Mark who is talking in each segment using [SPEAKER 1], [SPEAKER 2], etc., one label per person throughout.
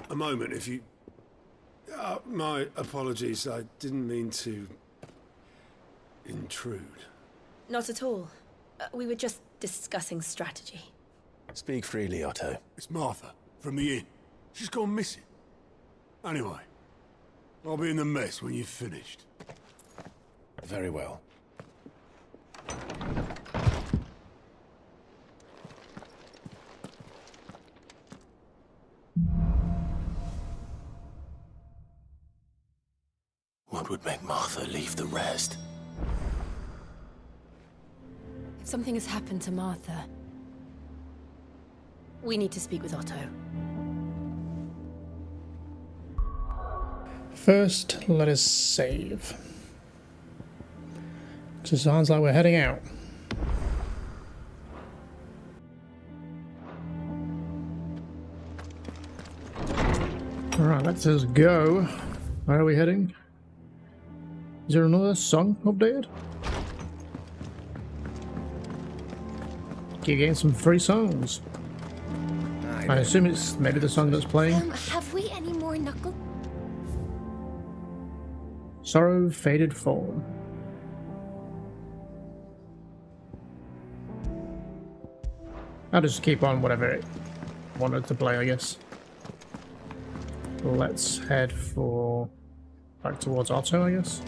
[SPEAKER 1] A moment, if you... my apologies, I didn't mean to... intrude.
[SPEAKER 2] Not at all. We were just discussing strategy.
[SPEAKER 3] Speak freely, Otto.
[SPEAKER 1] It's Martha, from the inn. She's gone missing. Anyway, I'll be in the mess when you've finished.
[SPEAKER 3] Very well. What would make Martha leave the rest?
[SPEAKER 2] If something has happened to Martha, we need to speak with Otto.
[SPEAKER 4] First, let us save. So it sounds like we're heading out. Alright, let's just go. Where are we heading? Is there another song updated? Keep getting some free songs. I assume it's maybe the song that's playing.
[SPEAKER 2] Have we any more knuckle?
[SPEAKER 4] Sorrow Faded Form. I'll just keep on whatever it wanted to play, I guess. Let's head for back towards Otto, I guess.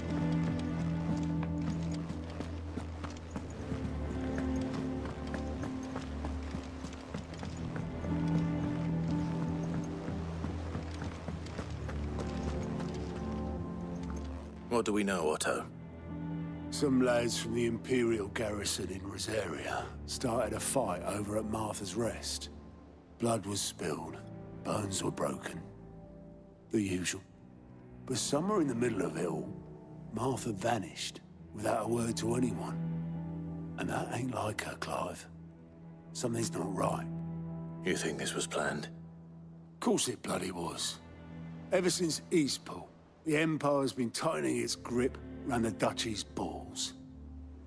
[SPEAKER 3] What do we know, Otto?
[SPEAKER 1] Some lads from the Imperial garrison in Rosaria started a fight over at Martha's Rest. Blood was spilled, bones were broken. The usual. But somewhere in the middle of it all, Martha vanished without a word to anyone. And that ain't like her, Clive. Something's not right.
[SPEAKER 3] You think this was planned?
[SPEAKER 1] Of course it bloody was. Ever since Eastpool, the Empire's been tightening its grip round the Duchy's balls.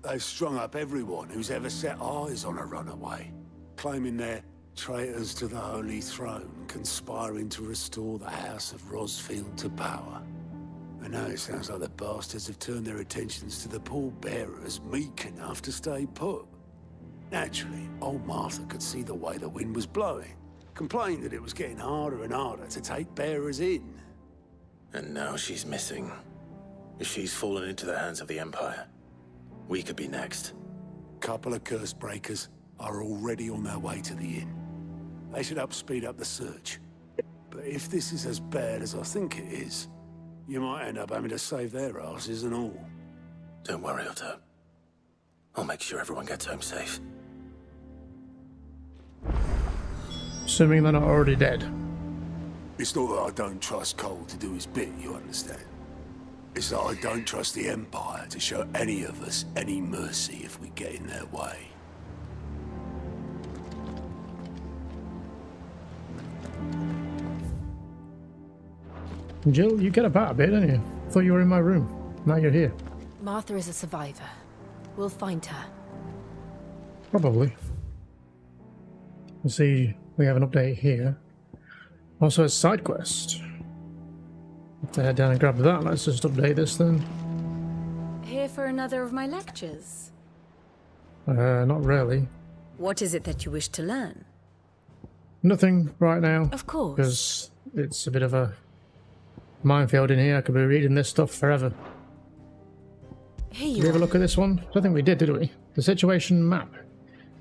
[SPEAKER 1] They've strung up everyone who's ever set eyes on a runaway, claiming they're traitors to the Holy Throne, conspiring to restore the House of Rosfield to power. And now it sounds like the bastards have turned their attentions to the pallbearers meek enough to stay put. Naturally, old Martha could see the way the wind was blowing, complained that it was getting harder and harder to take bearers in.
[SPEAKER 3] And now she's missing. If she's fallen into the hands of the Empire, we could be next.
[SPEAKER 1] Couple of curse breakers are already on their way to the inn. They should help speed up the search. But if this is as bad as I think it is, you might end up having to save their asses and all.
[SPEAKER 3] Don't worry, Otto. I'll make sure everyone gets home safe.
[SPEAKER 4] Assuming they're not already dead.
[SPEAKER 1] It's not that I don't trust Cole to do his bit, you understand? It's that I don't trust the Empire to show any of us any mercy if we get in their way.
[SPEAKER 4] Jill, you get about a bit, don't you? I thought you were in my room. Now you're here.
[SPEAKER 2] Martha is a survivor. We'll find her.
[SPEAKER 4] Probably. We'll see, we have an update here. Also a side quest. Have to head down and grab that. Let's just update this then.
[SPEAKER 2] Here for another of my lectures?
[SPEAKER 4] Not really.
[SPEAKER 2] What is it that you wish to learn?
[SPEAKER 4] Nothing right now.
[SPEAKER 2] Of course.
[SPEAKER 4] Because it's a bit of a minefield in here. I could be reading this stuff forever.
[SPEAKER 2] Here
[SPEAKER 4] Did
[SPEAKER 2] you
[SPEAKER 4] we have a
[SPEAKER 2] are.
[SPEAKER 4] look at this one? I don't think we did we? The situation map.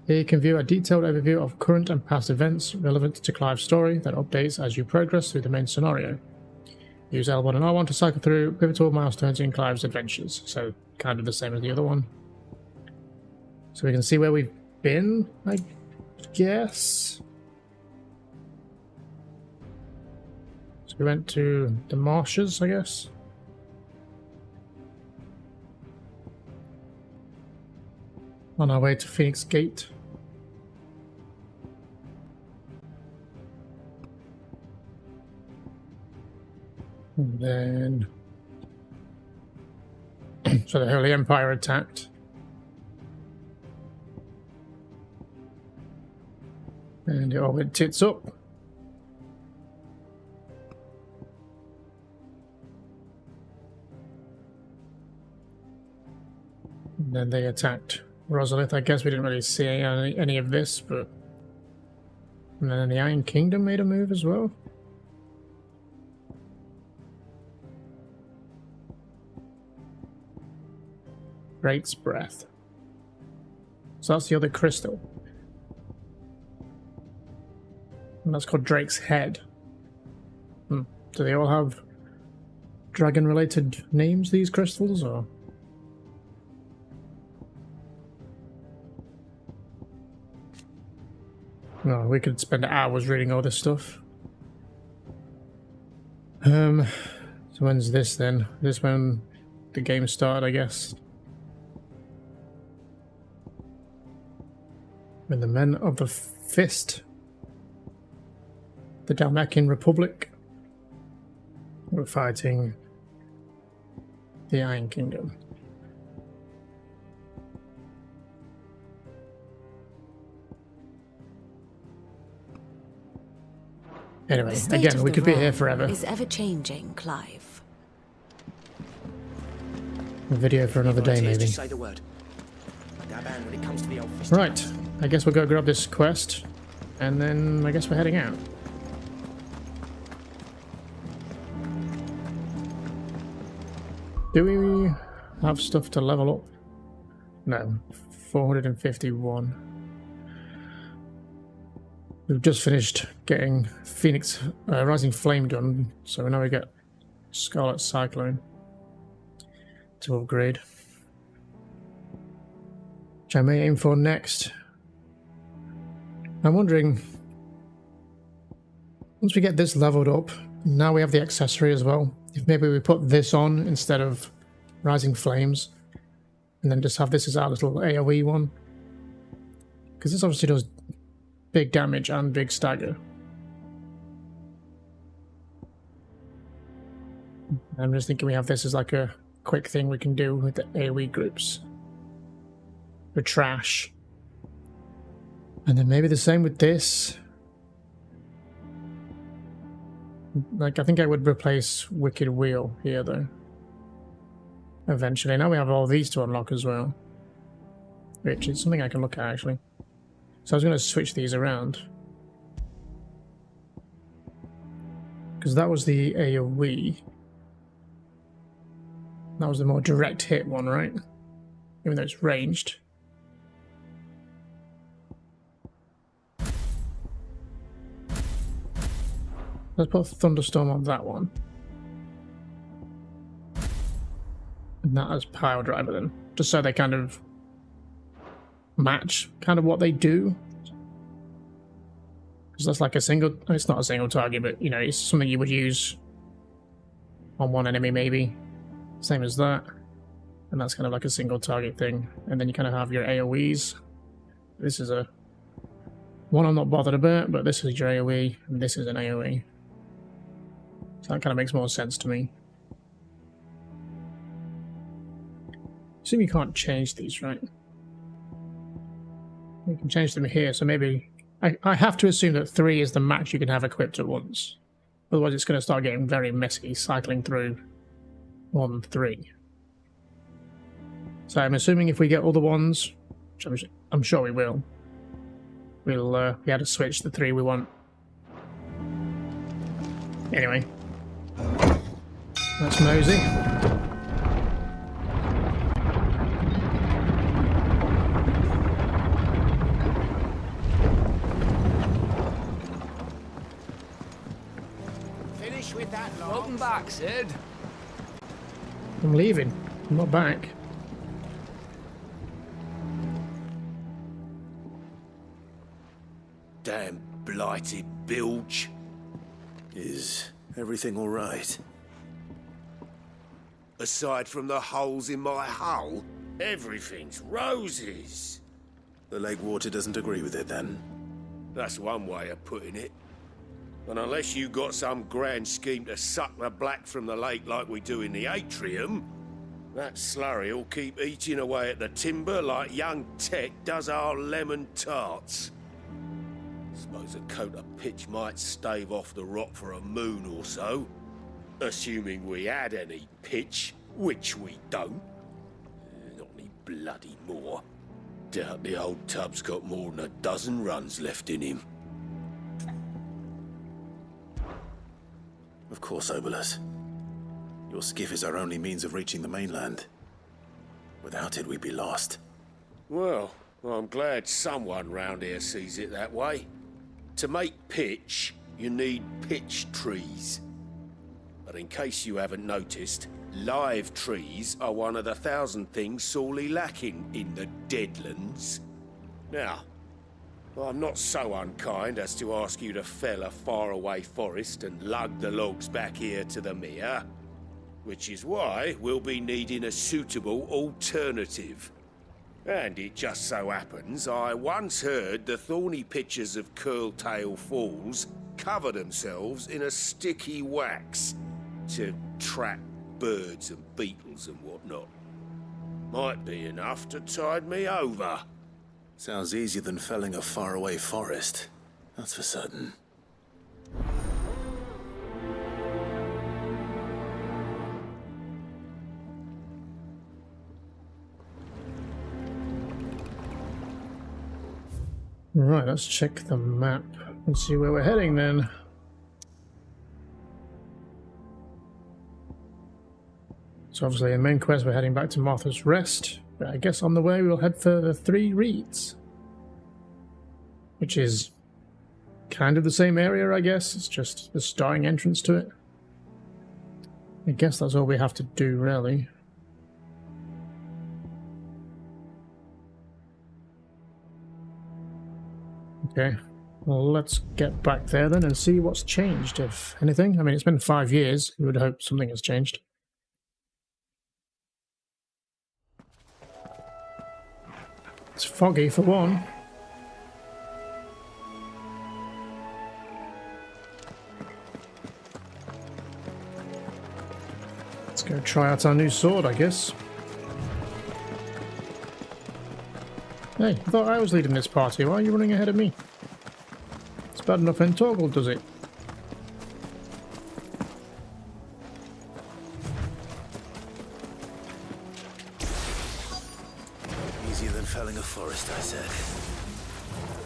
[SPEAKER 4] Here you can view a detailed overview of current and past events relevant to Clive's story that updates as you progress through the main scenario. Use L1 and R1 to cycle through pivotal milestones in Clive's adventures, so kind of the same as the other one. So we can see where we've been, I guess. So we went to the marshes, I guess. On our way to Phoenix Gate. And then... so the Holy Empire attacked. And it all went tits up. And then they attacked Rosalith. I guess we didn't really see any of this, but... And then the Iron Kingdom made a move as well. Drake's Breath. So that's the other crystal. And that's called Drake's Head. Do they all have dragon-related names, these crystals, or...? No, we could spend hours reading all this stuff. So when's this then? This when the game started, I guess. When the men of the Fist, the Dalmatian Republic, were fighting the Iron Kingdom. Anyway, again, we could be here forever.
[SPEAKER 5] Is ever changing, Clive.
[SPEAKER 4] A video for another day, maybe. Right, I guess we'll go grab this quest, and then I guess we're heading out. Do we have stuff to level up? No, 451. We've just finished getting Phoenix Rising Flame done, so now we get Scarlet Cyclone to upgrade. Which I may aim for next. I'm wondering, once we get this leveled up, now we have the accessory as well. If maybe we put this on instead of Rising Flames, and then just have this as our little AoE one. Because this obviously does big damage and big stagger. I'm just thinking we have this as like a quick thing we can do with the AoE groups. For trash. And then maybe the same with this. Like, I think I would replace Wicked Wheel here, though. Eventually. Now we have all these to unlock as well. Which is something I can look at, actually. So I was going to switch these around. Because that was the AoE. That was the more direct hit one, right? Even though it's ranged. Let's put Thunderstorm on that one. And that as Pile Driver then. Just so they kind of match kind of what they do. Because that's like a single... It's not a single target, but, you know, it's something you would use on one enemy maybe. Same as that. And that's kind of like a single target thing. And then you kind of have your AoEs. This is a... one I'm not bothered about, but this is your AoE, and this is an AoE. So that kind of makes more sense to me. Assume you can't change these, right? You can change them here, so maybe... I have to assume that 3 is the max you can have equipped at once. Otherwise it's going to start getting very messy, cycling through 1, 3. So I'm assuming if we get other ones, which I'm sure we will, we'll be able to switch the 3 we want. Anyway. That's Mosey.
[SPEAKER 6] Finish with that. Welcome back, Sid.
[SPEAKER 4] I'm leaving. I'm not back.
[SPEAKER 3] Damn blighted bilge. Is everything all right?
[SPEAKER 7] Aside from the holes in my hull, everything's roses.
[SPEAKER 3] The lake water doesn't agree with it, then?
[SPEAKER 7] That's one way of putting it. And unless you got some grand scheme to suck the black from the lake like we do in the atrium, that slurry'll keep eating away at the timber like young Tech does our lemon tarts. Suppose a coat of pitch might stave off the rot for a moon or so. Assuming we had any pitch, which we don't. Not any bloody moor. Doubt the old tub's got more than a dozen runs left in him.
[SPEAKER 3] Of course, Obolus. Your skiff is our only means of reaching the mainland. Without it, we'd be lost.
[SPEAKER 7] Well, I'm glad someone round here sees it that way. To make pitch, you need pitch trees. But in case you haven't noticed, live trees are one of the 1,000 things sorely lacking in the Deadlands. Now, I'm not so unkind as to ask you to fell a faraway forest and lug the logs back here to the mere, which is why we'll be needing a suitable alternative. And it just so happens I once heard the thorny pitchers of Curltail Falls cover themselves in a sticky wax to trap birds and beetles and whatnot. Might be enough to tide me over.
[SPEAKER 3] Sounds easier than felling a faraway forest. That's for certain.
[SPEAKER 4] Right, let's check the map and see where we're heading then. So obviously in main quest we're heading back to Martha's Rest, but I guess on the way we'll head for the Three Reeds, which is kind of the same area, I guess. It's just the starting entrance to it. I guess that's all we have to do, really. Okay, well, let's get back there then and see what's changed, if anything. I mean, it's been 5 years. You would hope something has changed. It's foggy for one. Let's go try out our new sword, I guess. Hey, I thought I was leading this party. Why are you running ahead of me? It's bad enough when Torgal does it.
[SPEAKER 3] Easier than felling a forest, I said.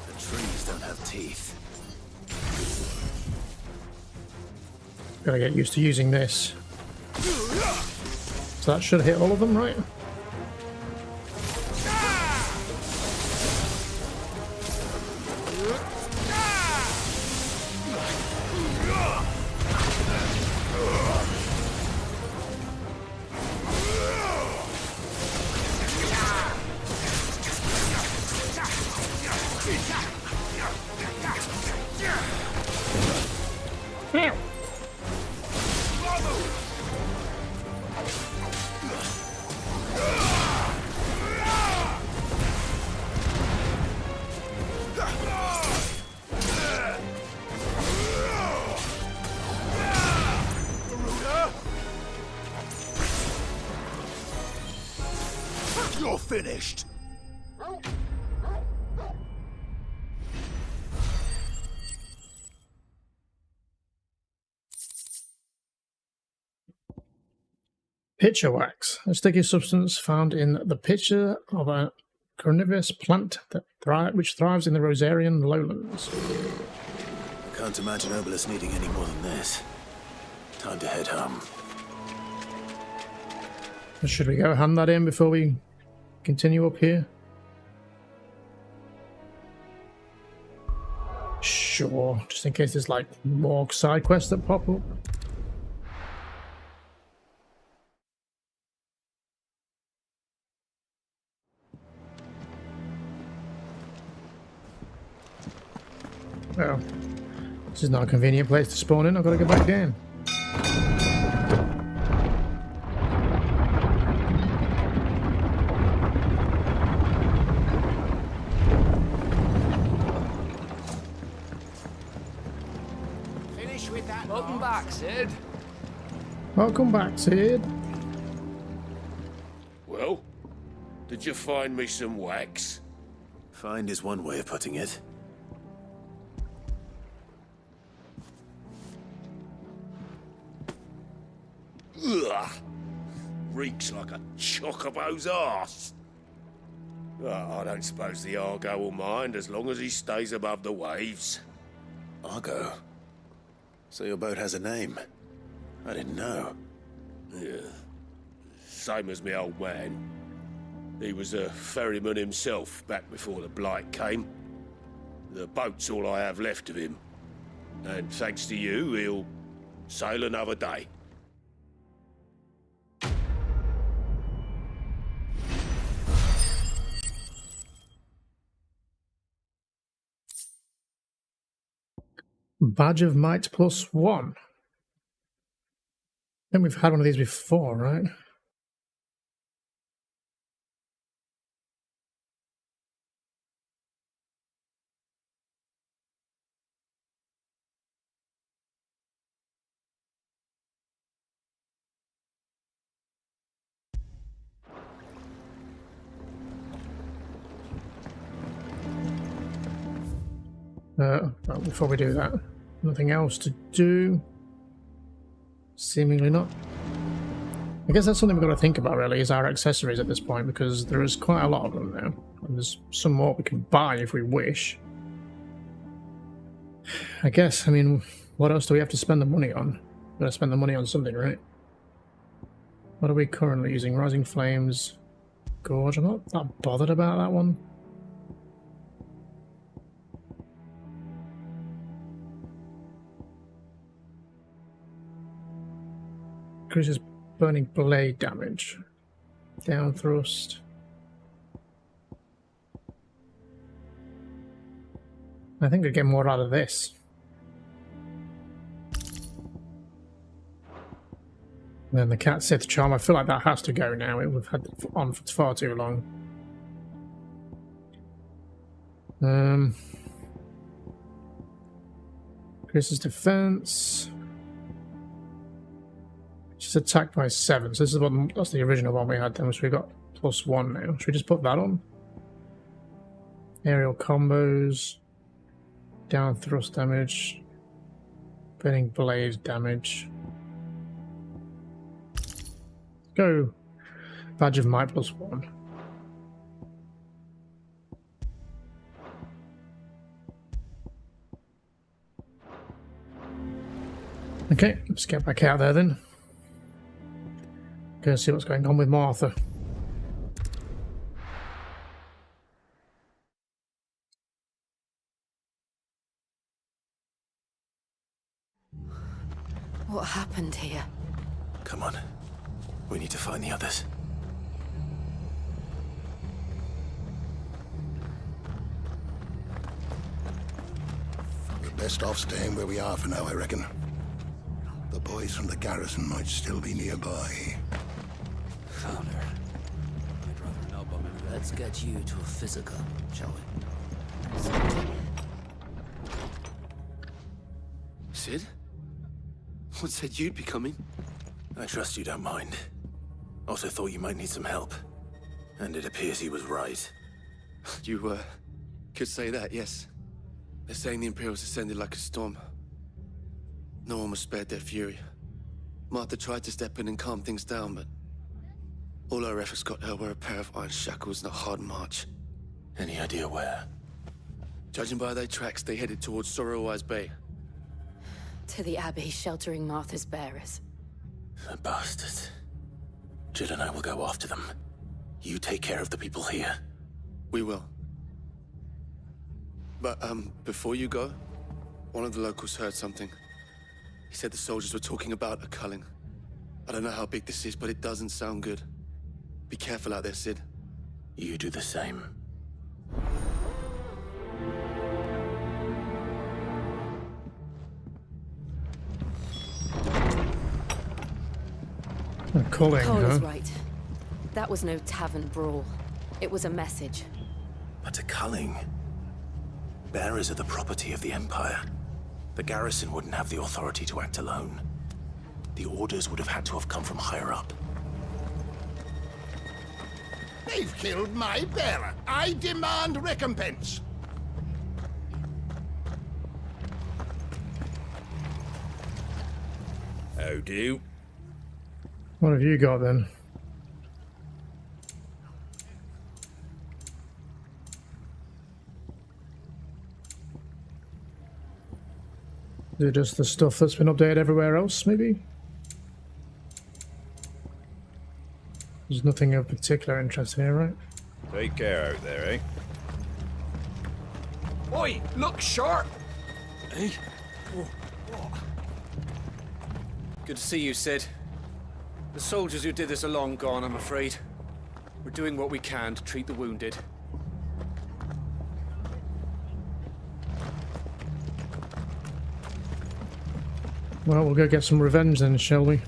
[SPEAKER 3] The trees don't have teeth.
[SPEAKER 4] Gotta get used to using this. So that should hit all of them, right?
[SPEAKER 7] You're finished.
[SPEAKER 4] Pitcher wax, a sticky substance found in the pitcher of a carnivorous plant which thrives in the Rosarian lowlands.
[SPEAKER 3] Can't imagine Obolus needing any more than this. Time to head home.
[SPEAKER 4] Should we go hand that in before we continue up here? Sure, just in case there's like more side quests that pop up. Well, this is not a convenient place to spawn in. I've got to go back down.
[SPEAKER 6] Finish with that. Welcome back, Sid.
[SPEAKER 4] Welcome back, Sid.
[SPEAKER 7] Well, did you find me some wax?
[SPEAKER 3] Find is one way of putting it.
[SPEAKER 7] Ugh! Reeks like a chocobo's arse. I don't suppose the Argo will mind as long as he stays above the waves.
[SPEAKER 3] Argo? So your boat has a name? I didn't know.
[SPEAKER 7] Yeah. Same as me old man. He was a ferryman himself back before the Blight came. The boat's all I have left of him. And thanks to you, he'll sail another day.
[SPEAKER 4] Badge of Might +1. I think we've had one of these before, right? Well, before we do that, nothing else to do? Seemingly not. I guess that's something we've got to think about, really, is our accessories at this point, because there is quite a lot of them now. And there's some more we can buy if we wish. I guess, I mean, what else do we have to spend the money on? We've got to spend the money on something, right? What are we currently using? Rising Flames, Gorge. I'm not that bothered about that one. Increases burning blade damage. Down thrust. I think I get more out of this. And then the Cat Sith Charm. I feel like that has to go now. We've had it on for far too long. Increases defense. She's attacked by 7, so this is that's the original one we had then, so we've got +1 now. Should we just put that on? Aerial combos, down thrust damage, burning blade damage. Go Badge of Might +1. Okay, let's get back out there then. Go see what's going on with Martha.
[SPEAKER 5] What happened here?
[SPEAKER 3] Come on. We need to find the others.
[SPEAKER 8] We're best off staying where we are for now, I reckon. The boys from the garrison might still be nearby.
[SPEAKER 6] Founder. I'd rather an album. Let's get you to a physical, shall we? Sid? What said you'd be coming?
[SPEAKER 3] I trust you don't mind. Also thought you might need some help. And it appears he was right.
[SPEAKER 6] You, could say that, yes. They're saying the Imperials descended like a storm. No one was spared their fury. Martha tried to step in and calm things down, but all our efforts got her were a pair of iron shackles and a hard march.
[SPEAKER 3] Any idea where?
[SPEAKER 6] Judging by their tracks, they headed towards Sorrowwise Bay.
[SPEAKER 5] To the Abbey sheltering Martha's bearers.
[SPEAKER 3] The bastards. Jill and I will go after them. You take care of the people here.
[SPEAKER 6] We will. But, before you go, one of the locals heard something. He said the soldiers were talking about a culling. I don't know how big this is, but it doesn't sound good. Be careful out there, Sid.
[SPEAKER 3] You do the same.
[SPEAKER 4] Culling,
[SPEAKER 5] Cole
[SPEAKER 4] huh?
[SPEAKER 5] is right. That was no tavern brawl. It was a message.
[SPEAKER 3] But a culling. Bearers are the property of the Empire. The garrison wouldn't have the authority to act alone. The orders would have had to have come from higher up.
[SPEAKER 8] They've killed my bearer. I demand recompense.
[SPEAKER 7] How do?
[SPEAKER 4] What have you got then? Is it just the stuff that's been updated everywhere else, maybe? There's nothing of particular interest here, right?
[SPEAKER 9] Take care out there, eh?
[SPEAKER 10] Oi, look sharp!
[SPEAKER 11] Hey? Good to see you, Sid. The soldiers who did this are long gone, I'm afraid. We're doing what we can to treat the wounded.
[SPEAKER 4] Well, we'll go get some revenge then, shall we?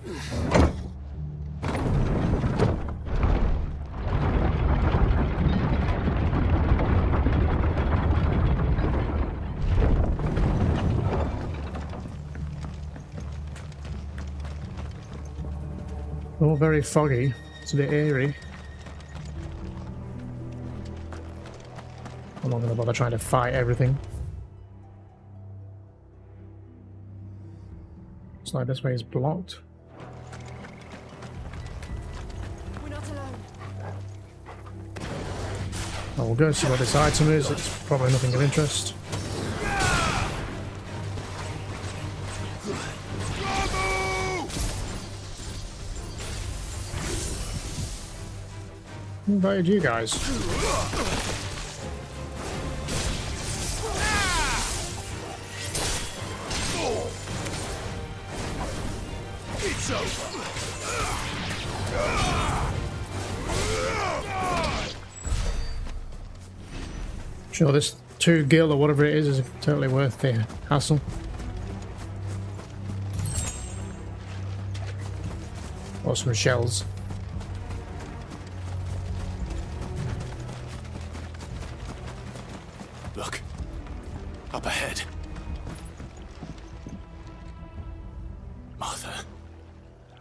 [SPEAKER 4] All very foggy. It's a bit eerie. I'm not going to bother trying to fight everything. Looks like this way is blocked.
[SPEAKER 5] We're not alone.
[SPEAKER 4] Well, we'll go see what this item is. It's probably nothing of interest. Who invited you guys?
[SPEAKER 7] It's over.
[SPEAKER 4] Sure, this 2 gil or whatever it is totally worth the hassle. Or some shells.
[SPEAKER 3] Look. Up ahead. Martha,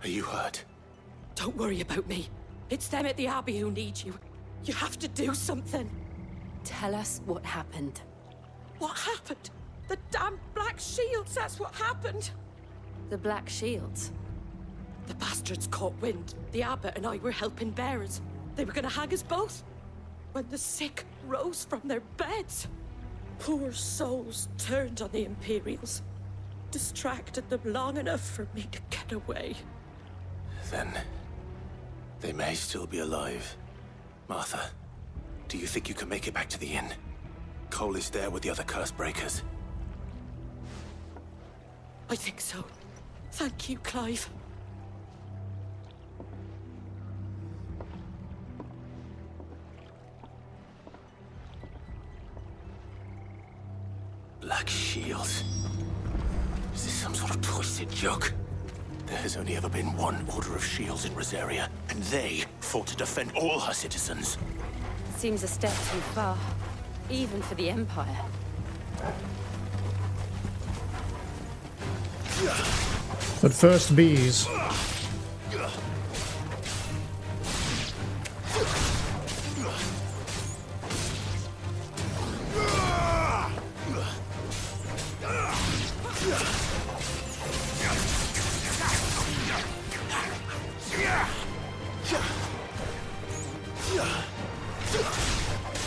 [SPEAKER 3] are you hurt?
[SPEAKER 12] Don't worry about me. It's them at the Abbey who need you. You have to do something.
[SPEAKER 5] Tell us what happened.
[SPEAKER 12] What happened? The damn Black Shields, that's what happened.
[SPEAKER 5] The Black Shields?
[SPEAKER 12] The bastards caught wind. The Abbot and I were helping bearers. They were gonna hang us both. When the sick rose from their beds, poor souls turned on the Imperials. Distracted them long enough for me to get away.
[SPEAKER 3] Then they may still be alive. Martha, do you think you can make it back to the inn? Cole is there with the other curse breakers.
[SPEAKER 12] I think so. Thank you, Clive.
[SPEAKER 3] Black Shields. Is this some sort of twisted joke? There has only ever been one Order of Shields in Rosaria, and they fought to defend all her citizens.
[SPEAKER 5] Seems a step too far, even for the Empire.
[SPEAKER 4] But first, bees.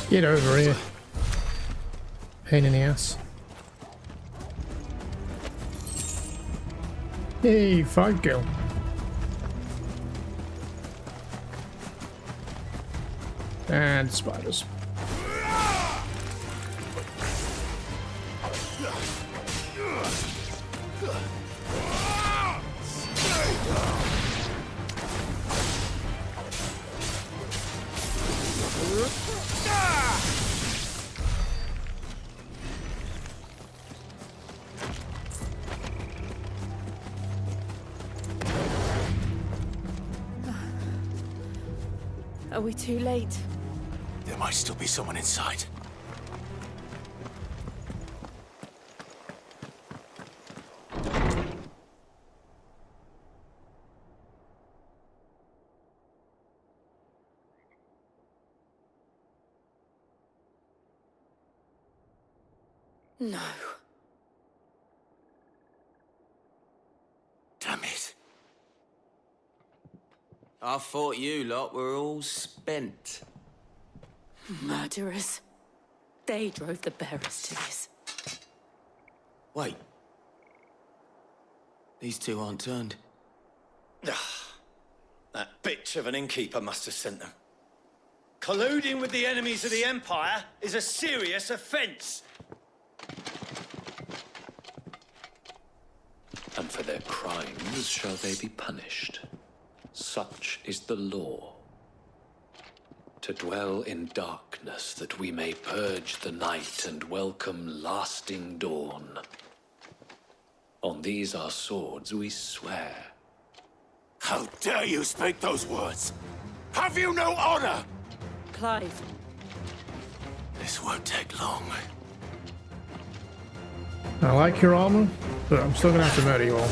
[SPEAKER 4] Get over here. Pain in the ass. Hey, 5 gil. And spiders.
[SPEAKER 5] Are we too late?
[SPEAKER 3] There might still be someone inside.
[SPEAKER 12] No.
[SPEAKER 3] Damn it.
[SPEAKER 10] I thought you lot were all spent.
[SPEAKER 12] Murderers. They drove the bearers to this.
[SPEAKER 10] Wait. These two aren't turned.
[SPEAKER 13] That bitch of an innkeeper must have sent them. Colluding with the enemies of the Empire is a serious offense.
[SPEAKER 14] And for their crimes shall they be punished. Such is the law. To dwell in darkness that we may purge the night and welcome lasting dawn. On these our swords we swear.
[SPEAKER 7] How dare you speak those words? Have you no honor?
[SPEAKER 12] Clive.
[SPEAKER 3] This won't take long.
[SPEAKER 4] I like your armor, but I'm still gonna have to murder you all.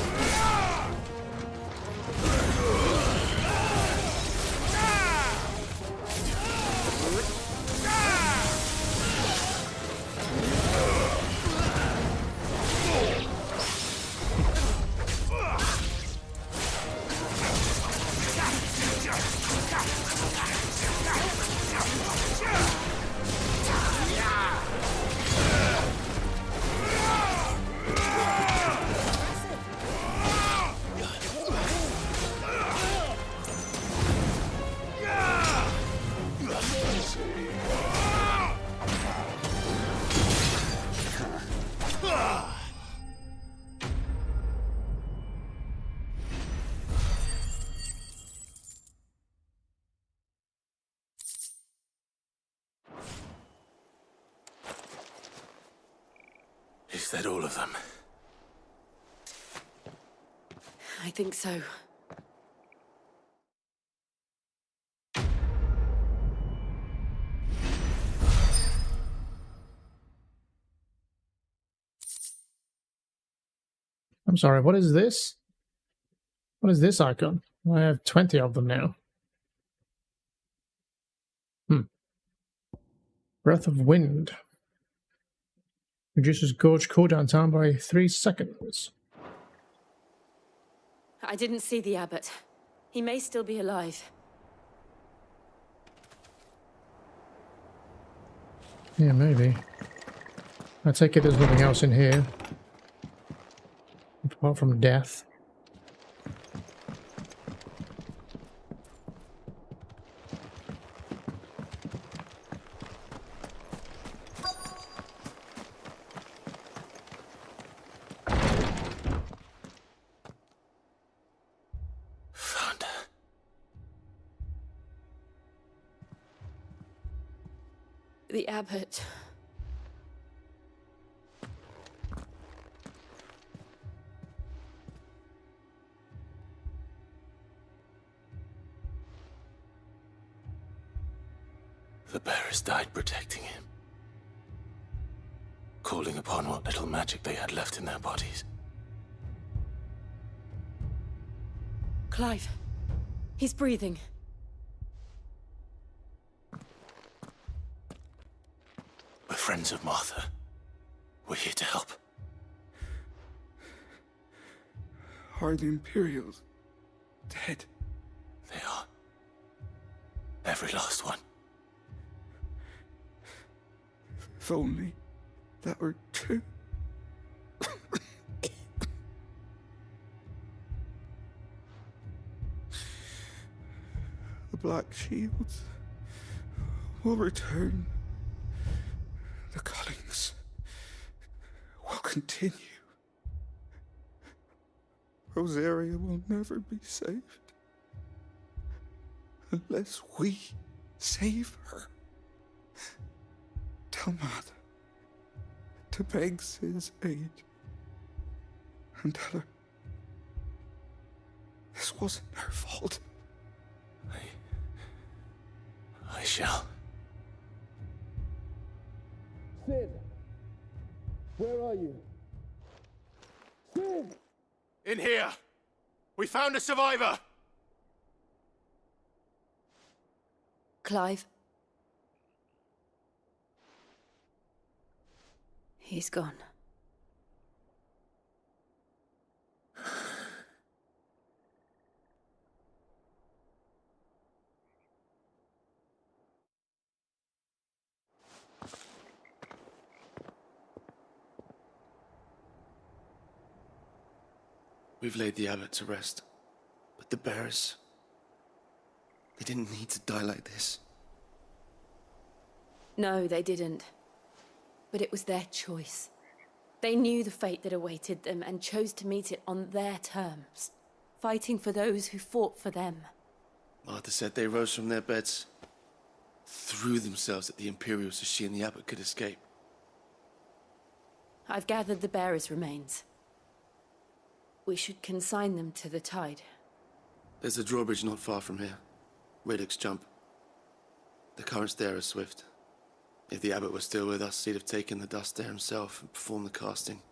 [SPEAKER 3] Is that all of them?
[SPEAKER 5] I think so.
[SPEAKER 4] I'm sorry, what is this? What is this icon? I have 20 of them now. Breath of Wind. Reduces Gorge cooldown time by 3 seconds.
[SPEAKER 5] I didn't see the abbot. He may still be alive.
[SPEAKER 4] Yeah, maybe. I take it there's nothing else in here. Apart from death.
[SPEAKER 5] The abbot.
[SPEAKER 3] The bearers died protecting him. Calling upon what little magic they had left in their bodies.
[SPEAKER 5] Clive. He's breathing.
[SPEAKER 3] We're friends of Martha. We're here to help.
[SPEAKER 6] Are the Imperials dead?
[SPEAKER 3] They are. Every last one.
[SPEAKER 6] If only that were true. The Black Shields will return. The cullings will continue. Rosaria will never be saved unless we save her. Tell Matt to beg Sid's aid and tell her this wasn't her fault.
[SPEAKER 3] I shall.
[SPEAKER 1] Sid! Where are you? Sid!
[SPEAKER 7] In here! We found a survivor!
[SPEAKER 5] Clive. He's gone.
[SPEAKER 6] We've laid the abbot to rest. But the bearers... they didn't need to die like this.
[SPEAKER 5] No, they didn't. But it was their choice. They knew the fate that awaited them and chose to meet it on their terms, fighting for those who fought for them.
[SPEAKER 6] Martha said they rose from their beds, threw themselves at the Imperials so she and the abbot could escape.
[SPEAKER 5] I've gathered the bearers' remains. We should consign them to the tide.
[SPEAKER 6] There's a drawbridge not far from here. Radix Jump. The currents there are swift. If the abbot was still with us, he'd have taken the dust there himself and performed the casting.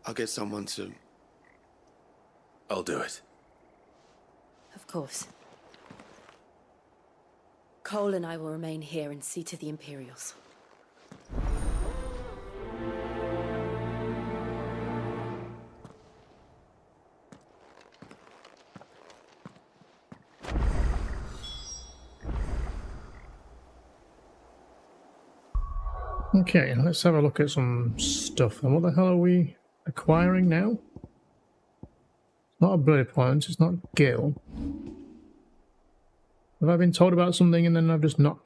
[SPEAKER 6] I'll get someone to...
[SPEAKER 3] I'll do it.
[SPEAKER 5] Of course. Cole and I will remain here and see to the Imperials.
[SPEAKER 4] Okay, let's have a look at some stuff. And what the hell are we acquiring now? It's not a bloody point, it's not Gil. Have I been told about something and then I've just not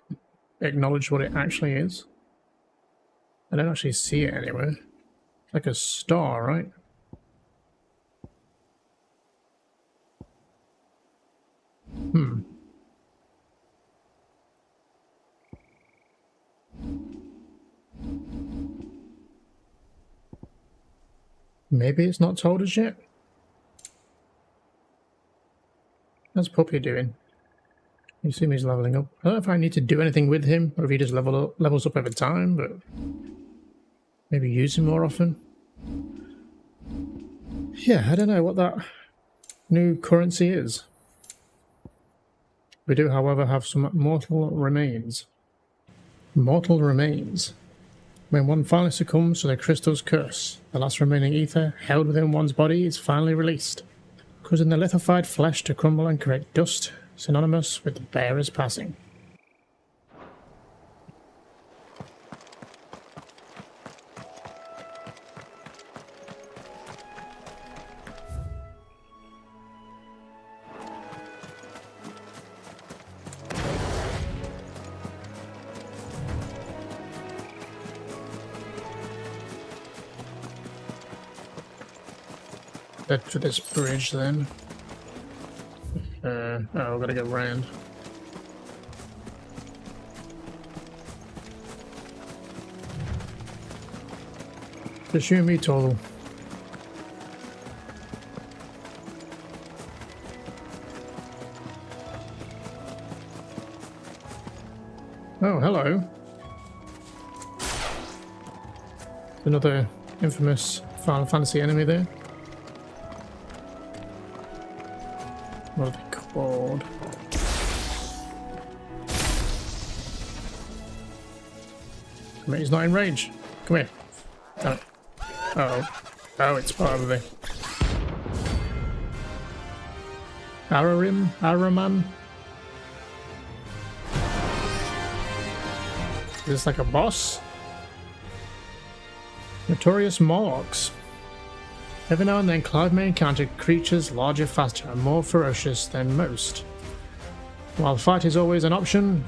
[SPEAKER 4] acknowledged what it actually is? I don't actually see it anywhere. It's like a star, right? Maybe it's not told us yet. How's Puppy doing? You see he's leveling up. I don't know if I need to do anything with him, or if he just levels up over time, but maybe use him more often. Yeah, I don't know what that new currency is. We do, however, have some mortal remains. Mortal remains. When one finally succumbs to the crystal's curse, the last remaining ether held within one's body is finally released, causing the lithified flesh to crumble and create dust, synonymous with the bearer's passing. Head for this bridge then. Oh, I've got to go round. Just you and me, Tolo. Oh, hello. Another infamous Final Fantasy enemy there. What are they called? Come here, he's not in range. Come here. Oh. Oh, it's part of the Araman. Is this like a boss? Notorious Morgs. Every now and then, Clive may encounter creatures larger, faster, and more ferocious than most. While fight is always an option,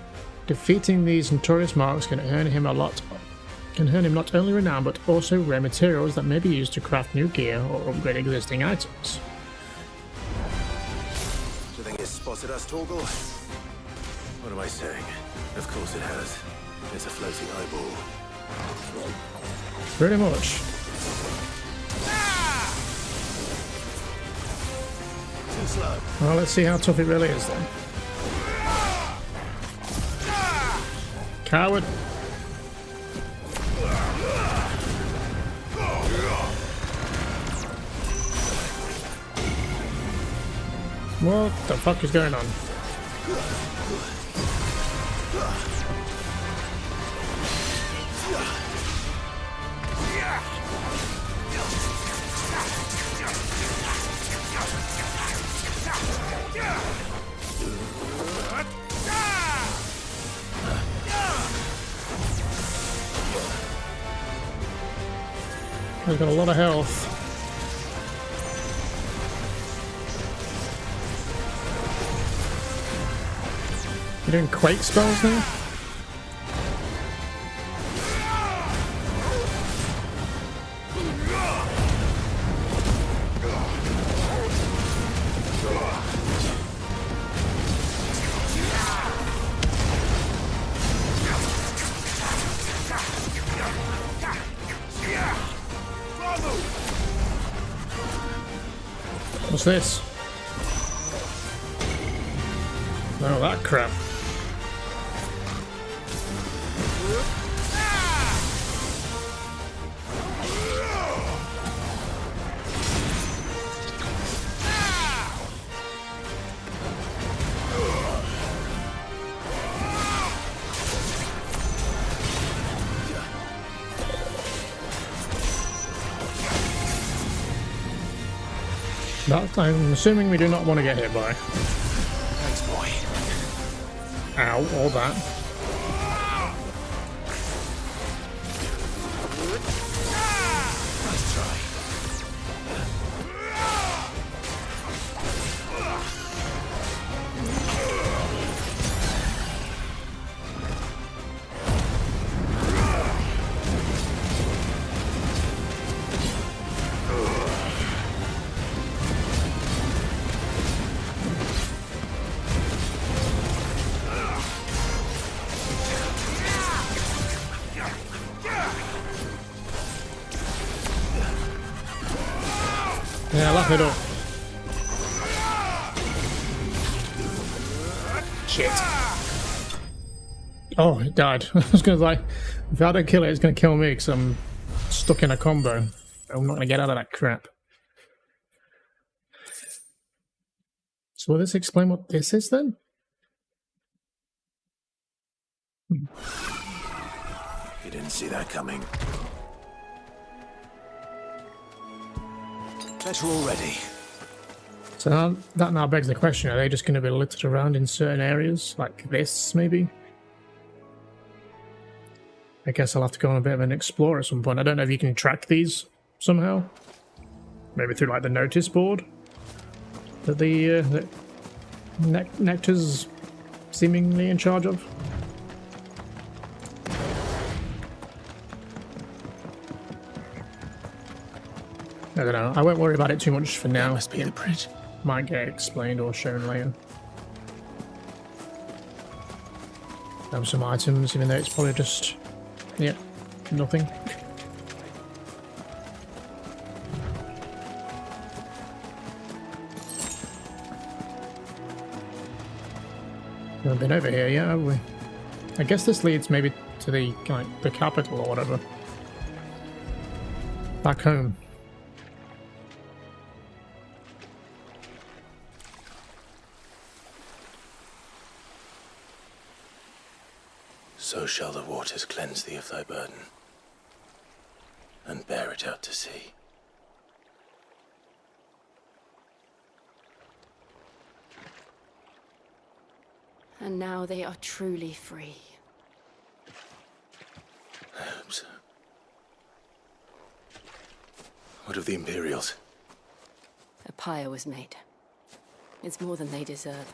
[SPEAKER 4] defeating these notorious marks can earn him not only renown but also rare materials that may be used to craft new gear or upgrade existing items.
[SPEAKER 3] Do you think it's spotted us, Torgal? What am I saying? Of course it has. It's a floating eyeball.
[SPEAKER 4] Pretty much. Well, let's see how tough it really is then. Coward. What the fuck is going on? He's got a lot of health. You're doing quake spells now? What's this? Oh, that crap. That I'm assuming we do not want to get hit by.
[SPEAKER 3] Thanks, boy.
[SPEAKER 4] Ow, all that.
[SPEAKER 3] Nice try.
[SPEAKER 4] Yeah, laugh it up. Shit. Oh, it died. I was gonna like, if I don't kill it, it's gonna kill me because I'm stuck in a combo. I'm not gonna get out of that crap. So will this explain what this is then?
[SPEAKER 3] You didn't see that coming. Better already.
[SPEAKER 4] So that now begs the question, are they just going to be littered around in certain areas? Like this, maybe? I guess I'll have to go on a bit of an explore at some point. I don't know if you can track these somehow. Maybe through like the notice board that the Nectar's seemingly in charge of. I don't know. I won't worry about it too much for now.
[SPEAKER 3] That must be the bridge.
[SPEAKER 4] Might get explained or shown later. Have some items, even though it's probably just, yeah, nothing. We haven't been over here yet, have we? I guess this leads maybe to the like the capital or whatever. Back home.
[SPEAKER 3] So shall the waters cleanse thee of thy burden, and bear it out to sea.
[SPEAKER 5] And now they are truly free.
[SPEAKER 3] I hope so. What of the Imperials?
[SPEAKER 5] A pyre was made. It's more than they deserve.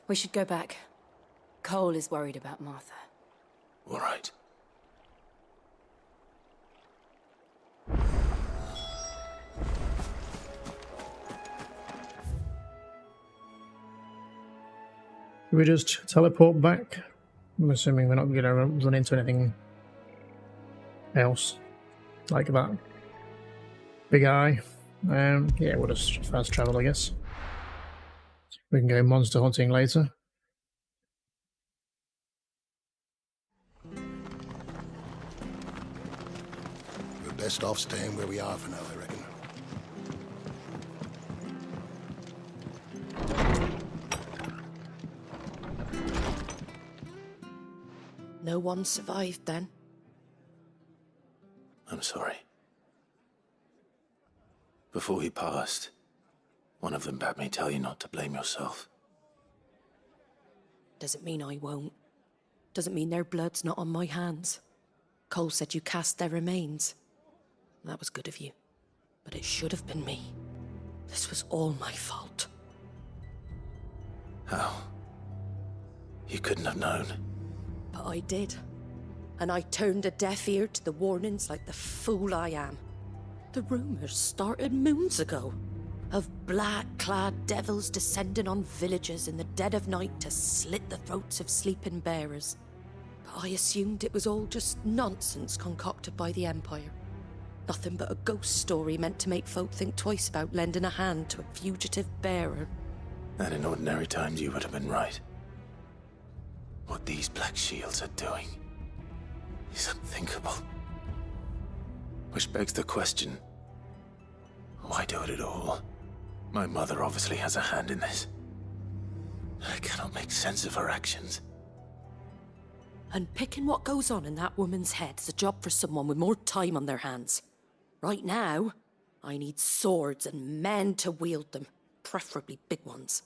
[SPEAKER 5] We should go back. Cole is worried about Martha.
[SPEAKER 3] All right.
[SPEAKER 4] Should we just teleport back? I'm assuming we're not going to run into anything else like that. Big eye. Yeah, we'll just fast travel, I guess. We can go monster hunting later.
[SPEAKER 8] We're best off staying where we are for now, I reckon.
[SPEAKER 12] No one survived then?
[SPEAKER 3] I'm sorry. Before he passed, one of them bade me tell you not to blame yourself.
[SPEAKER 12] Doesn't mean I won't. Doesn't mean their blood's not on my hands. Cole said you cast their remains. That was good of you. But it should have been me. This was all my fault.
[SPEAKER 3] How? You couldn't have known.
[SPEAKER 12] But I did. And I turned a deaf ear to the warnings like the fool I am. The rumors started moons ago. Of black-clad devils descending on villages in the dead of night to slit the throats of sleeping bearers. But I assumed it was all just nonsense concocted by the Empire. Nothing but a ghost story meant to make folk think twice about lending a hand to a fugitive bearer.
[SPEAKER 3] And in ordinary times you would have been right. What these Black Shields are doing is unthinkable. Which begs the question, why do it at all? My mother obviously has a hand in this. I cannot make sense of her actions.
[SPEAKER 12] And picking what goes on in that woman's head is a job for someone with more time on their hands. Right now, I need swords and men to wield them, preferably big ones.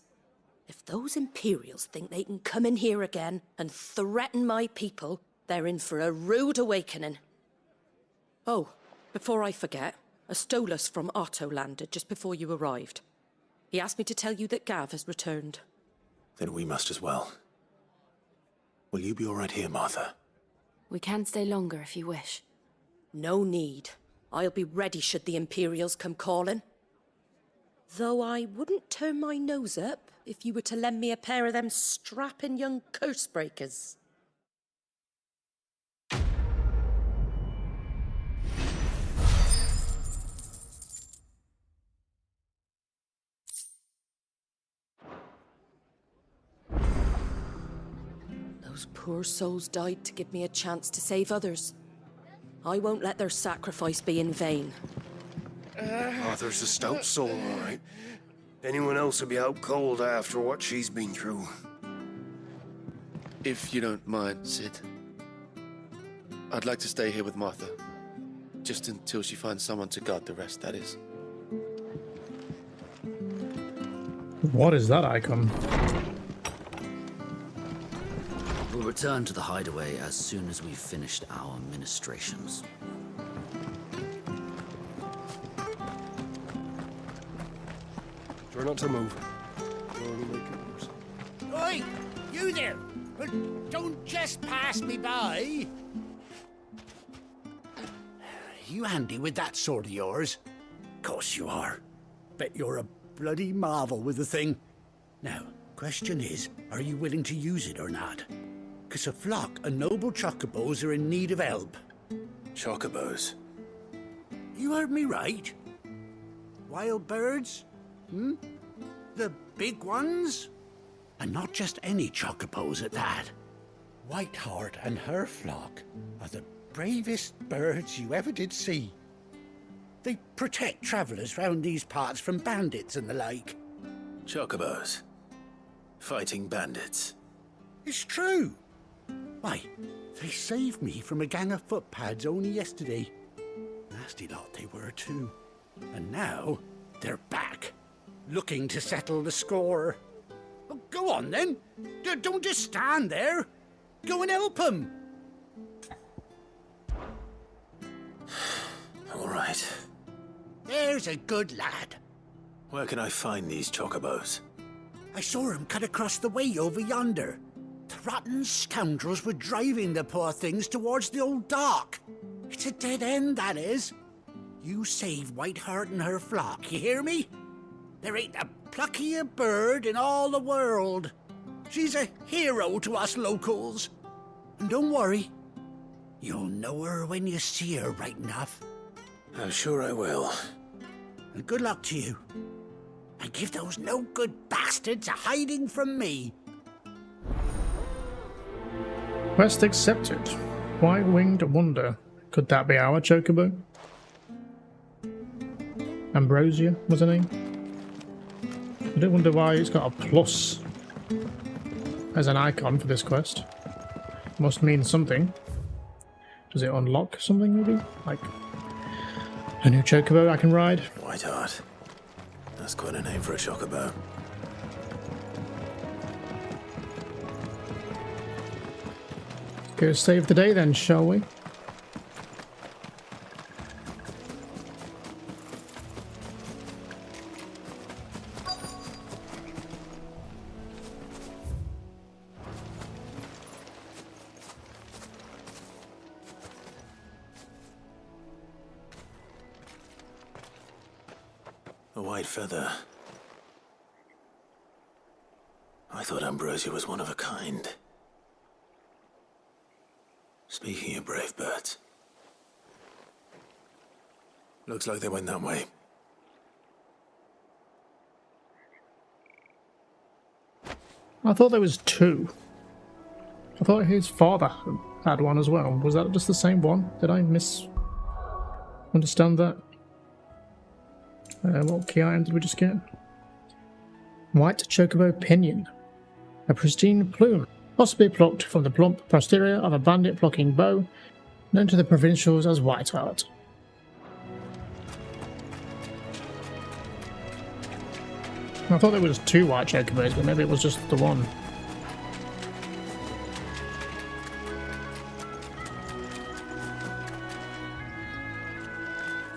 [SPEAKER 12] If those Imperials think they can come in here again and threaten my people, they're in for a rude awakening. Oh, before I forget, a Stolas from Otto landed just before you arrived. He asked me to tell you that Gav has returned.
[SPEAKER 3] Then we must as well. Will you be all right here, Martha?
[SPEAKER 5] We can stay longer if you wish.
[SPEAKER 12] No need. I'll be ready should the Imperials come calling. Though I wouldn't turn my nose up if you were to lend me a pair of them strapping young curse-breakers. Those poor souls died to give me a chance to save others. I won't let their sacrifice be in vain.
[SPEAKER 7] Arthur's a stout soul, all right. Anyone else would be out cold after what she's been through.
[SPEAKER 6] If you don't mind, Sid, I'd like to stay here with Martha. Just until she finds someone to guard the rest, that is.
[SPEAKER 4] What is that icon?
[SPEAKER 15] We'll return to the hideaway as soon as we've finished our ministrations.
[SPEAKER 7] Try not to move.
[SPEAKER 16] Oi! You there! Don't just pass me by! You handy with that sword of yours? Course you are. Bet you're a bloody marvel with the thing. Now, question is, are you willing to use it or not? 'Cause a flock of noble chocobos are in need of help.
[SPEAKER 3] Chocobos?
[SPEAKER 16] You heard me right. Wild birds? Hmm? The big ones? And not just any chocobos at that. Whiteheart and her flock are the bravest birds you ever did see. They protect travellers round these parts from bandits and the like.
[SPEAKER 3] Chocobos? Fighting bandits?
[SPEAKER 16] It's true. Why, they saved me from a gang of footpads only yesterday. Nasty lot they were too. And now they're back, looking to settle the score. Oh, go on then. Don't just stand there. Go and help them.
[SPEAKER 3] All right.
[SPEAKER 16] There's a good lad.
[SPEAKER 3] Where can I find these chocobos?
[SPEAKER 16] I saw him cut across the way over yonder. The rotten scoundrels were driving the poor things towards the old dock. It's a dead end, that is. You save Whiteheart and her flock, you hear me? There ain't a pluckier bird in all the world. She's a hero to us locals. And don't worry, you'll know her when you see her right enough.
[SPEAKER 3] I'm sure I will.
[SPEAKER 16] And good luck to you. And give those no-good bastards a hiding from me.
[SPEAKER 4] Quest accepted. White-winged wonder. Could that be our chocobo? Ambrosia was her name. I do wonder why it's got a plus as an icon for this quest. Must mean something. Does it unlock something maybe? Like a new chocobo I can ride?
[SPEAKER 3] Whiteheart. That's quite a name for a chocobo.
[SPEAKER 4] Go save the day then, shall we?
[SPEAKER 3] A white feather. I thought Ambrosia was one of a kind. Speaking of brave birds. Looks like they went that way.
[SPEAKER 4] I thought there was two. I thought his father had one as well. Was that just the same one? Did I misunderstand that? What key item did we just get? White chocobo pinion. A pristine plume, possibly plucked from the plump posterior of a bandit plucking bow, known to the provincials as white heart. I thought there was two white chocobos, but maybe it was just the one.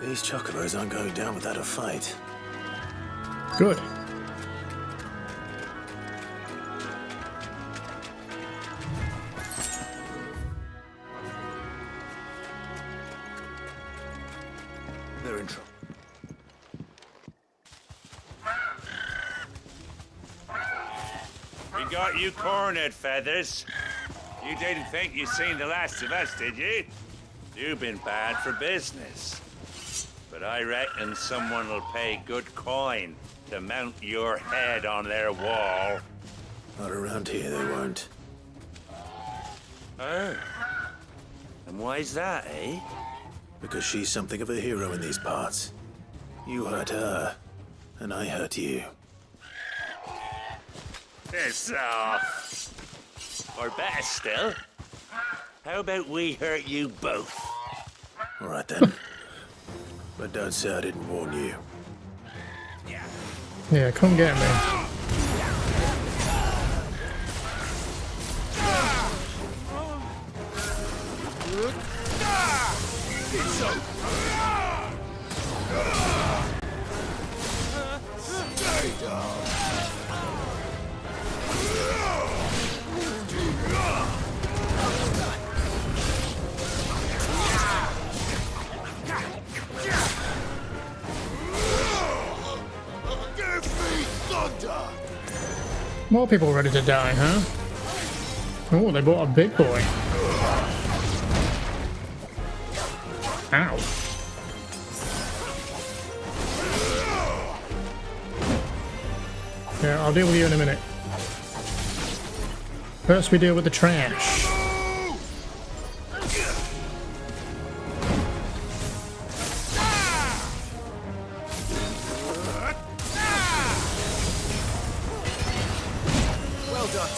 [SPEAKER 3] These chocobos aren't going down without a fight.
[SPEAKER 4] Good.
[SPEAKER 3] They're in trouble.
[SPEAKER 17] We got you cornered, Feathers. You didn't think you'd seen the last of us, did you? You've been bad for business. But I reckon someone will pay good coin to mount your head on their wall.
[SPEAKER 3] Not around here, they won't.
[SPEAKER 17] Oh. And why's that, eh?
[SPEAKER 3] Because she's something of a hero in these parts. You hurt her, and I hurt you.
[SPEAKER 17] Piss off. Or better still, how about we hurt you both?
[SPEAKER 3] All right then. But don't say I didn't warn you.
[SPEAKER 4] Yeah, come get me. More people ready to die, huh? Oh, they brought a big boy. Ow. Yeah, I'll deal with you in a minute. First we deal with the trash.
[SPEAKER 18] Well done,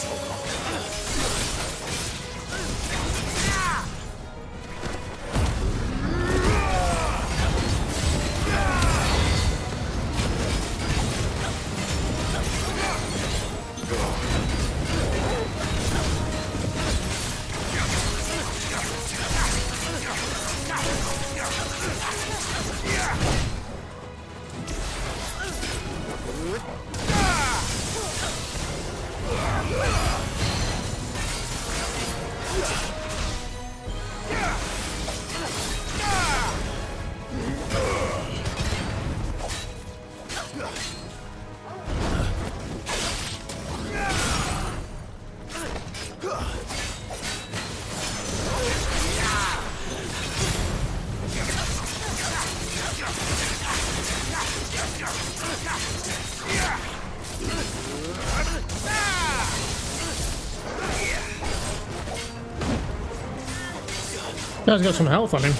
[SPEAKER 4] Guy's got some health on him.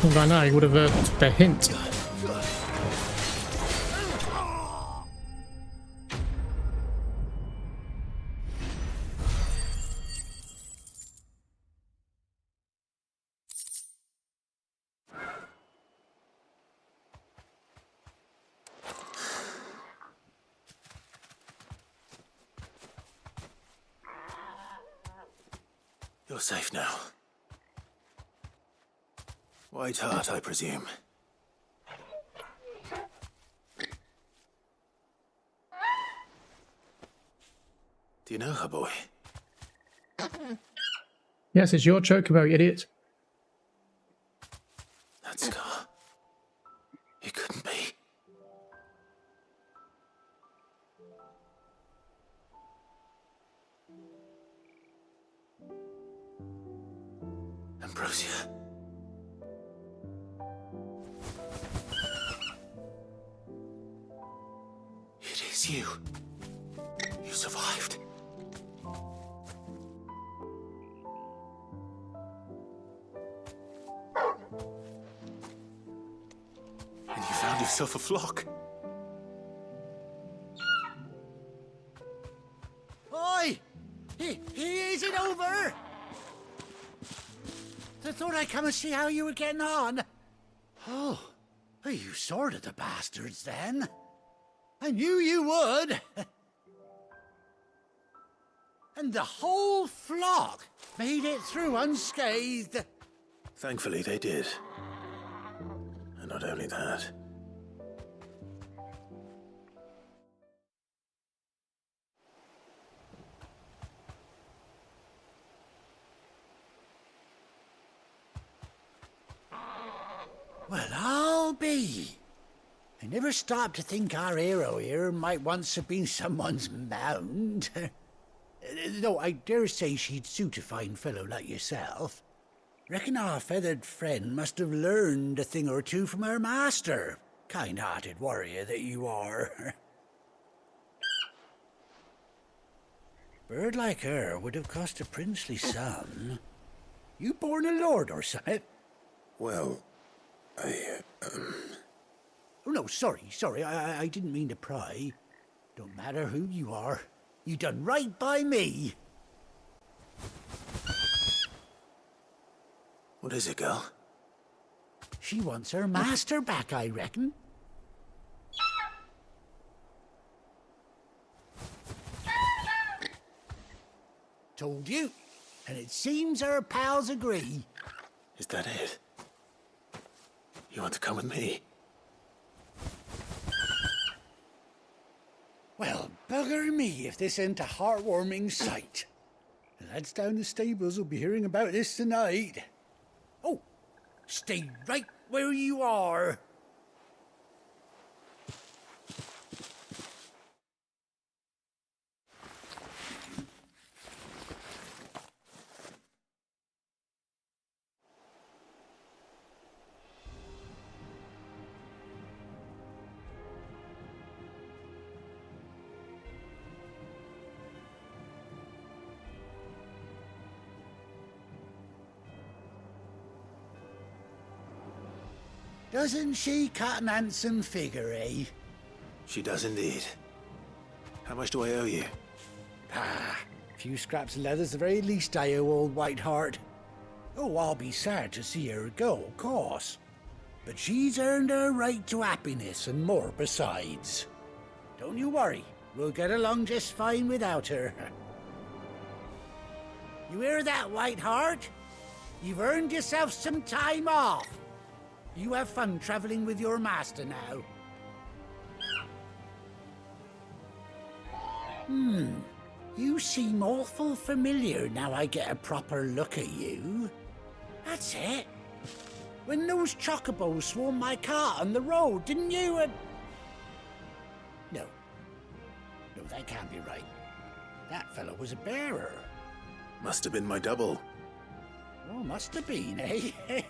[SPEAKER 4] And by now he would have heard the hint.
[SPEAKER 3] You're safe now. White Heart, I presume. Do you know her, boy?
[SPEAKER 4] Yes, it's your chocobo, you idiot.
[SPEAKER 3] That scar. It couldn't be. Ambrosia. It is you. You survived. And you found yourself a flock.
[SPEAKER 16] Oi! He isn't over! I thought I'd come and see how you were getting on. Oh, you sorted the bastards then. I knew you would. And the whole flock made it through unscathed.
[SPEAKER 3] Thankfully, they did. And not only that.
[SPEAKER 16] Well, I'll be. I never stopped to think our hero here might once have been someone's mount. Though I dare say she'd suit a fine fellow like yourself. Reckon our feathered friend must have learned a thing or two from her master. Kind-hearted warrior that you are. Bird like her would have cost a princely sum. You born a lord or something?
[SPEAKER 3] Well,
[SPEAKER 16] Oh, no, sorry, I didn't mean to pry. Don't matter who you are. You done right by me.
[SPEAKER 3] What is it, girl?
[SPEAKER 16] She wants her master back, I reckon. Told you. And it seems her pals agree.
[SPEAKER 3] Is that it? You want to come with me?
[SPEAKER 16] Well, bugger me if this ain't a heartwarming sight. The lads down the stables will be hearing about this tonight. Oh, stay right where you are. Doesn't she cut an handsome figure, eh?
[SPEAKER 3] She does indeed. How much do I owe you?
[SPEAKER 16] A few scraps of leather's the very least I owe old Whiteheart. Oh, I'll be sad to see her go, of course. But she's earned her right to happiness and more besides. Don't you worry, we'll get along just fine without her. You hear that, Whiteheart? You've earned yourself some time off. You have fun traveling with your master now. You seem awful familiar now I get a proper look at you. That's it. When those chocobos swarmed my cart on the road, didn't you? No, that can't be right. That fellow was a bearer.
[SPEAKER 3] Must have been my double.
[SPEAKER 16] Oh, must have been, eh?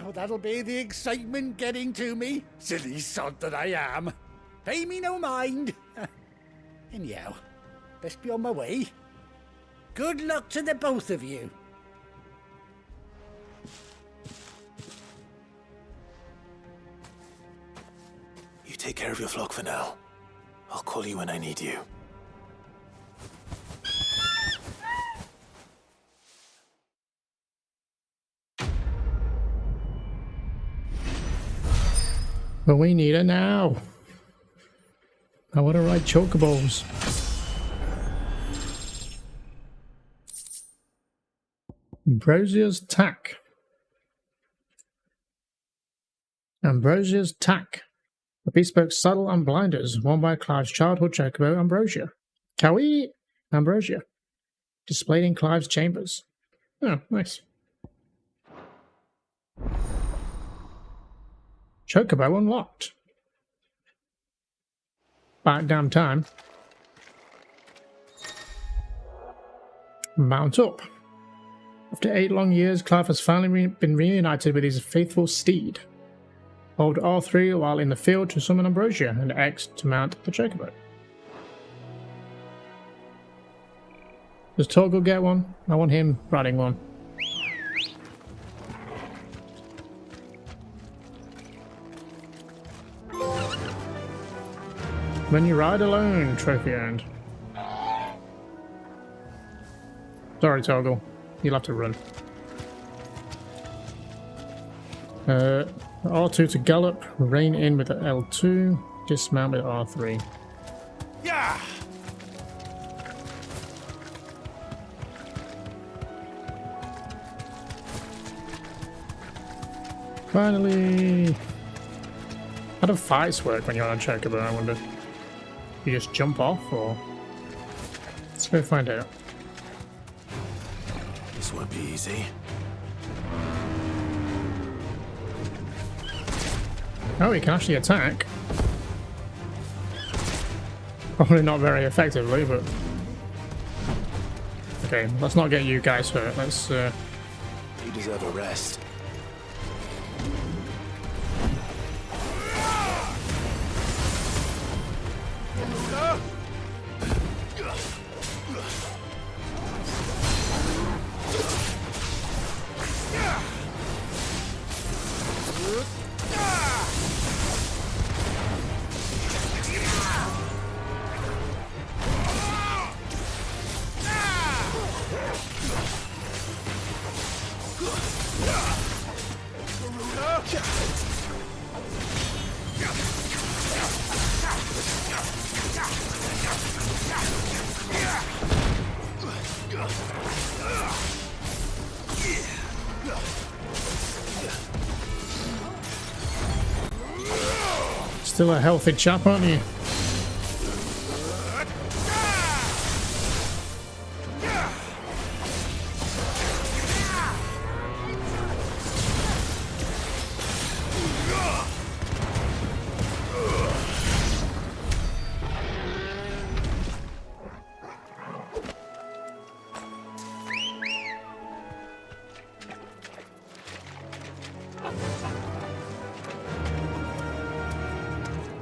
[SPEAKER 16] Oh, that'll be the excitement getting to me. Silly sod that I am. Pay me no mind. Anyhow, best be on my way. Good luck to the both of you.
[SPEAKER 3] You take care of your flock for now. I'll call you when I need you.
[SPEAKER 4] But we need it now. I want to ride chocobos. Ambrosia's Tack. Ambrosia's Tack. The bespoke saddle and blinders worn by Clive's childhood chocobo Ambrosia. Kawi Ambrosia. Displayed in Clive's chambers. Oh, nice. Chocobo unlocked. About damn time. Mount up. After 8 long years, Clive has finally been reunited with his faithful steed. Hold R3 while in the field to summon Ambrosia, and X to mount the chocobo. Does Torgal get one? I want him riding one. When you ride alone, trophy earned. Sorry, Torgal. You'll have to run. R2 to gallop, rein in with the L2, dismount with R3.
[SPEAKER 7] Yeah.
[SPEAKER 4] Finally! How do fights work when you're on a chocobo, I wonder? You just jump off, or...? Let's go find out.
[SPEAKER 3] This won't be easy.
[SPEAKER 4] Oh, he can actually attack. Probably not very effectively, but... Okay, let's not get you guys hurt. Let's,
[SPEAKER 3] You deserve a rest.
[SPEAKER 4] Still a healthy chap, aren't you?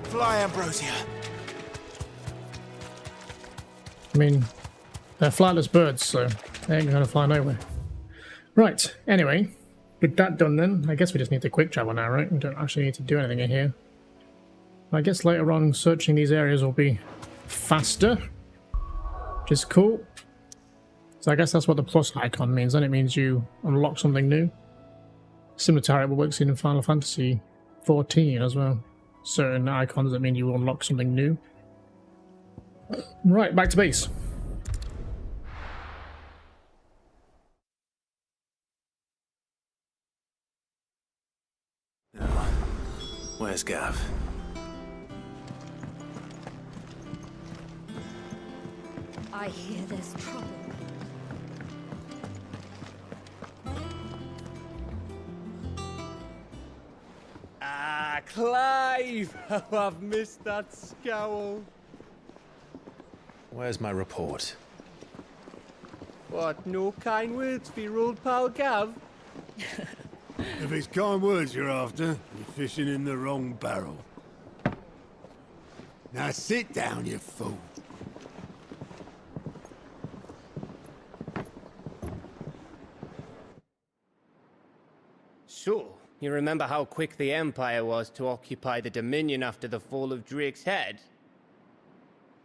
[SPEAKER 3] Fly, Ambrosia.
[SPEAKER 4] I mean, they're flightless birds, so they ain't gonna fly nowhere. Right, anyway, with that done then, I guess we just need to quick travel now, right? We don't actually need to do anything in here. I guess later on searching these areas will be faster, which is cool. So I guess that's what the plus icon means, and it means you unlock something new. Similar to how it works in Final Fantasy 14 as well. Certain icons that mean you unlock something new. Right, back to base.
[SPEAKER 3] Where's Gav?
[SPEAKER 18] I hear there's trouble.
[SPEAKER 19] Ah, Clive! How I've missed that scowl.
[SPEAKER 3] Where's my report?
[SPEAKER 19] What, no kind words for your old pal Gav?
[SPEAKER 1] If it's kind words you're after, you're fishing in the wrong barrel. Now sit down, you fool.
[SPEAKER 19] So, you remember how quick the Empire was to occupy the Dominion after the fall of Drake's head?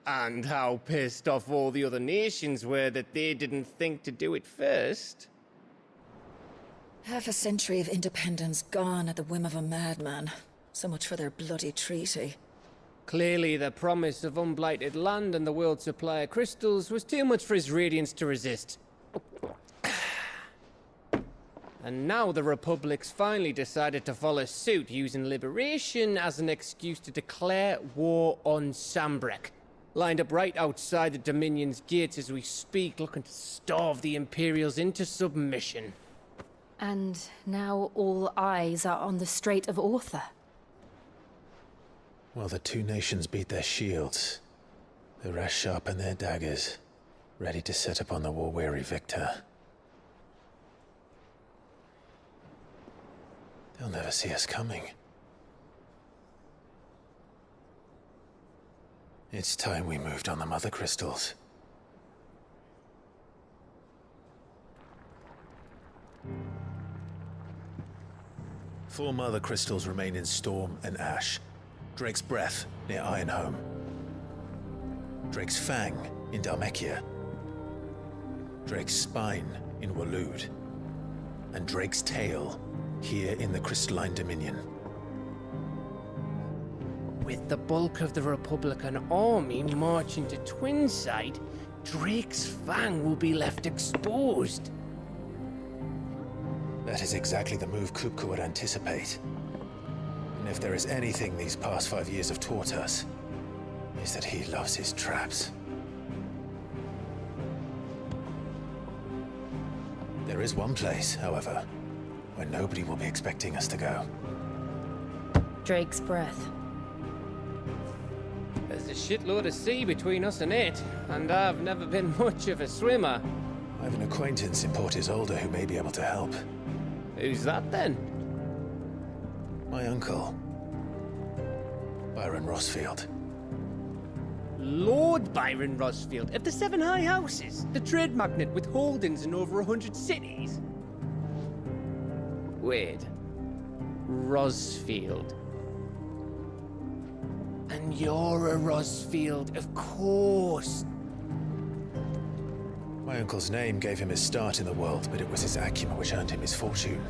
[SPEAKER 19] And how pissed off all the other nations were that they didn't think to do it first?
[SPEAKER 20] Half a century of independence gone at the whim of a madman. So much for their bloody treaty.
[SPEAKER 19] Clearly, the promise of unblighted land and the world's supply of crystals was too much for his radiance to resist. And now the Republic's finally decided to follow suit, using liberation as an excuse to declare war on Sambrek. Lined up right outside the Dominion's gates as we speak, looking to starve the Imperials into submission.
[SPEAKER 5] And now all eyes are on the Strait of Author.
[SPEAKER 3] Well, the two nations beat their shields. The rest sharpen their daggers. ready to set upon the war-weary victor. They'll never see us coming. It's time we moved on the mother crystals. Four mother crystals remain in Storm and Ash. Drake's Breath near Ironhome. Drake's Fang in Dhalmekia. Drake's Spine in Waloed. And Drake's Tail here in the Crystalline Dominion.
[SPEAKER 19] With the bulk of the Republican army marching to Twinside, Drake's Fang will be left exposed.
[SPEAKER 3] That is exactly the move Kupka would anticipate. And if there is anything these past 5 years have taught us, is that he loves his traps. There is one place, however, where nobody will be expecting us to go.
[SPEAKER 2] Drake's Breath.
[SPEAKER 19] There's a shitload of sea between us and it, and I've never been much of a swimmer.
[SPEAKER 3] I have an acquaintance in Port Isolde who may be able to help.
[SPEAKER 19] Who's that then?
[SPEAKER 3] My uncle, Byron Rosfield.
[SPEAKER 19] Lord Byron Rosfield of the Seven High Houses, the trade magnate with holdings in over 100 cities. Wait, Rosfield. And you're a Rosfield, of course.
[SPEAKER 3] My uncle's name gave him his start in the world, but it was his acumen which earned him his fortune,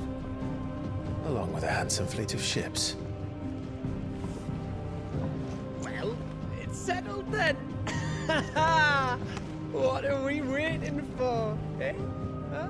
[SPEAKER 3] along with a handsome fleet of ships.
[SPEAKER 19] Well, it's settled then. What are we waiting for, eh? Huh?